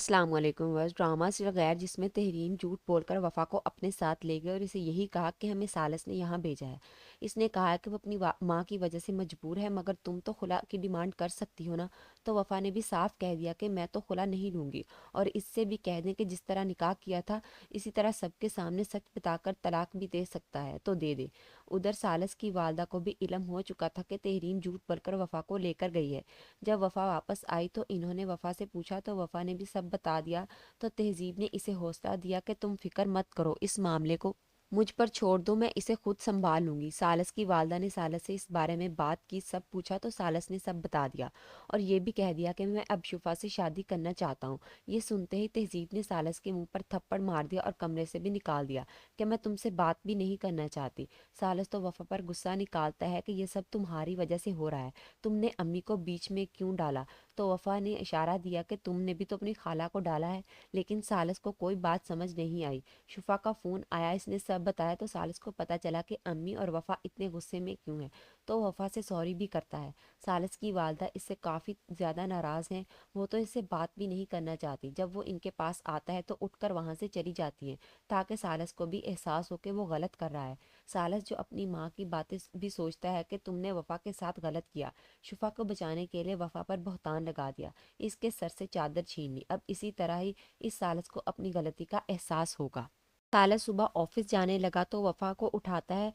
अस्सलाम वालेकुम। बस ड्रामा से गैर जिसमें तहरीन झूठ बोलकर वफा को अपने साथ ले गए और इसे यही कहा कि हमें सालस ने यहाँ भेजा है। इसने कहा है कि वो अपनी माँ की वजह से मजबूर है, मगर तुम तो खुला की डिमांड कर सकती हो ना। तो वफा ने भी साफ कह दिया कि मैं तो खुला नहीं लूंगी, और इससे भी कह दें कि जिस तरह निकाह किया था इसी तरह सबके सामने सच बताकर तलाक भी दे सकता है तो दे दे। उधर सालस की वालदा को भी इल्म हो चुका था कि तहरीन झूठ बोलकर वफा को लेकर गई है। जब वफा वापस आई तो इन्होंने वफा से पूछा तो वफा ने भी सब बता दिया। तो तहजीब ने इसे हौसला दिया कि तुम फिक्र मत करो, इस मामले को मुझ पर छोड़ दो, मैं इसे खुद संभाल लूंगी। सालस की वालदा ने सालस से इस बारे में बात की, सब पूछा तो सालस ने सब बता दिया और ये भी कह दिया कि मैं अब शुफा से शादी करना चाहता हूँ। ये सुनते ही तहजीब ने सालस के मुंह पर थप्पड़ मार दिया और कमरे से भी निकाल दिया कि मैं तुमसे बात भी नहीं करना चाहती। सालस तो वफा पर गुस्सा निकालता है कि ये सब तुम्हारी वजह से हो रहा है, तुमने अम्मी को बीच में क्यों डाला। तो वफा ने इशारा दिया कि तुमने भी तो अपनी खाला को डाला है, लेकिन सालस को कोई बात समझ नहीं आई। शुफा का फ़ोन आया, इसने सब बताया तो सालिस को पता चला कि अम्मी और वफ़ा इतने गुस्से में क्यों हैं। तो वफ़ा से सॉरी भी करता है। सालिस की वालदा इससे काफ़ी ज़्यादा नाराज़ हैं, वो तो इससे बात भी नहीं करना चाहती। जब वो इनके पास आता है तो उठकर वहाँ से चली जाती हैं, ताकि सालिस को भी एहसास हो कि वो गलत कर रहा है। सालिस जो अपनी माँ की बातें भी सोचता है कि तुमने वफ़ा के साथ गलत किया, शुफा को बचाने के लिए वफ़ा पर बहतान लगा दिया, इसके सर से चादर छीन ली। अब इसी तरह ही इस सालिस को अपनी गलती का एहसास होगा। सालस सुबह ऑफिस जाने लगा तो वफा को उठाता है,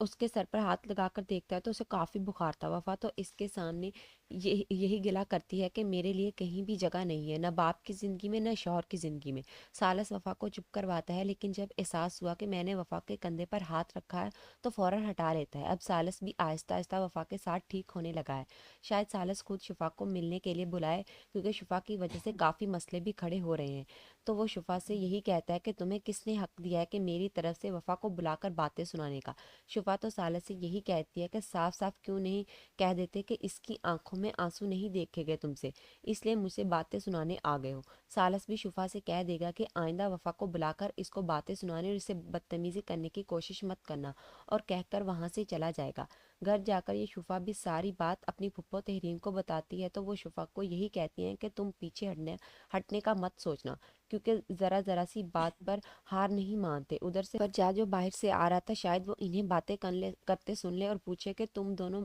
उसके सर पर हाथ लगाकर देखता है तो उसे काफ़ी बुखार था। वफा तो इसके सामने यही गिला करती है कि मेरे लिए कहीं भी जगह नहीं है, न बाप की ज़िंदगी में न शौहर की ज़िंदगी में। सालस वफा को चुप करवाता है, लेकिन जब एहसास हुआ कि मैंने वफा के कंधे पर हाथ रखा है तो फ़ौरन हटा लेता है। अब सालस भी आहिस्ता आहिस्ता वफा के साथ ठीक होने लगा है। शायद सालस खुद शुफा को मिलने के लिए बुलाए, क्योंकि शुफा की वजह से काफ़ी मसले भी खड़े हो रहे हैं। तो वो शुफा से यही कहता है कि तुम्हें किसने हक दिया है कि मेरी तरफ से वफा को बुलाकर बातें सुनाने का। शुफा तो सालस से यही कहती है कि साफ साफ क्यों नहीं कह देते कि इसकी आंखों में आंसू नहीं देखे गए तुमसे, इसलिए मुझसे बातें सुनाने आ गए हो। सालस भी शुफा से कह देगा कि आइंदा वफा को बुलाकर इसको बातें सुनाने और इसे बदतमीजी करने की कोशिश मत करना, और कहकर वहां से चला जाएगा। घर जाकर ये शुफा भी सारी बात अपनी फुप्पो तहरीन को बताती है, तो वो शुफा को यही कहती हैं कि तुम पीछे हटने का मत सोचना, क्योंकि ज़रा ज़रा सी बात पर हार नहीं मानते। उधर से फज्जा जो बाहर से आ रहा था, शायद वो इन्हें बातें करते सुन ले और पूछे कि तुम दोनों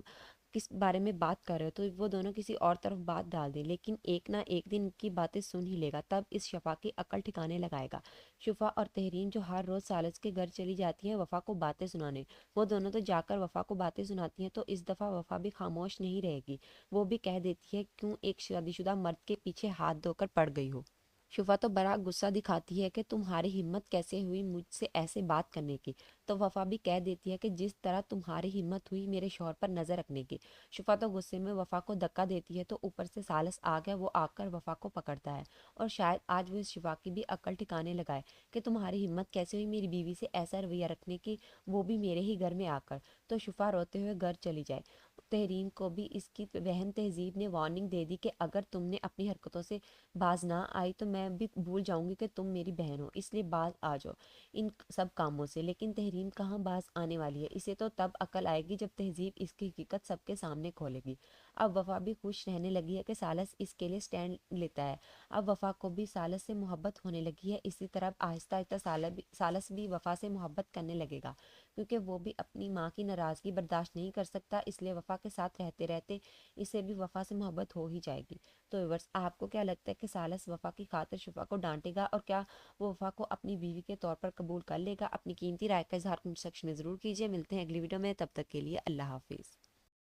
किस बारे में बात कर रहे हो, तो वो दोनों किसी और तरफ बात डाल दें। लेकिन एक ना एक दिन की बातें सुन ही लेगा, तब इस शफा की अकल ठिकाने लगाएगा। शुफा और तहरीन जो हर रोज़ सालस के घर चली जाती हैं वफ़ा को बातें सुनाने, वो दोनों तो जाकर वफ़ा को बातें सुनाती हैं। तो इस दफ़ा वफ़ा भी खामोश नहीं रहेगी, वो भी कह देती है क्यों एक शादीशुदा मर्द के पीछे हाथ धोकर पड़ गई हो। शुफा तो बड़ा गुस्सा दिखाती है कि तुम्हारी हिम्मत कैसे हुई मुझसे ऐसे बात करने की। तो वफा भी कह देती है कि जिस तरह तुम्हारी हिम्मत हुई मेरे शौहर पर नजर रखने की। शुफा तो गुस्से में वफा को धक्का देती है, तो ऊपर से सालस आ गया, वो आकर वफा को पकड़ता है और शायद आज वो इस शुफा की भी अकल ठिकाने लगाए कि तुम्हारी हिम्मत कैसे हुई मेरी बीवी से ऐसा रवैया रखने की, वो भी मेरे ही घर में आकर। तो शुफा रोते हुए घर चली जाए। तहरीन को भी इसकी बहन तहजीब ने वार्निंग दे दी कि अगर तुमने अपनी हरकतों से बाज ना आई तो मैं भी भूल जाऊंगी कि तुम मेरी बहन हो, इसलिए बाज आ जाओ इन सब कामों से। लेकिन तहरीन कहाँ बाज आने वाली है, इसे तो तब अकल आएगी जब तहजीब इसकी हकीकत सबके सामने खोलेगी। अब वफा भी खुश रहने लगी है कि सालस इसके लिए स्टैंड लेता है। अब वफा को भी सालस से मोहब्बत होने लगी है। इसी तरह आहिस्ता आहिस्ता सालस भी वफा से मोहब्बत करने लगेगा, क्योंकि वो भी अपनी माँ की नाराज़गी बर्दाश्त नहीं कर सकता, इसलिए वफा के साथ रहते रहते इसे भी वफा से मोहब्बत हो ही जाएगी। तो व्यूअर्स, आपको क्या लगता है कि सालस वफा की खातिर शुफा को डांटेगा, और क्या वो वफा को अपनी बीवी के तौर पर कबूल कर लेगा? अपनी कीमती राय का इजहार कमेंट सेक्शन में ज़रूर कीजिए। मिलते हैं अगली वीडियो में, तब तक के लिए अल्लाह हाफिज़।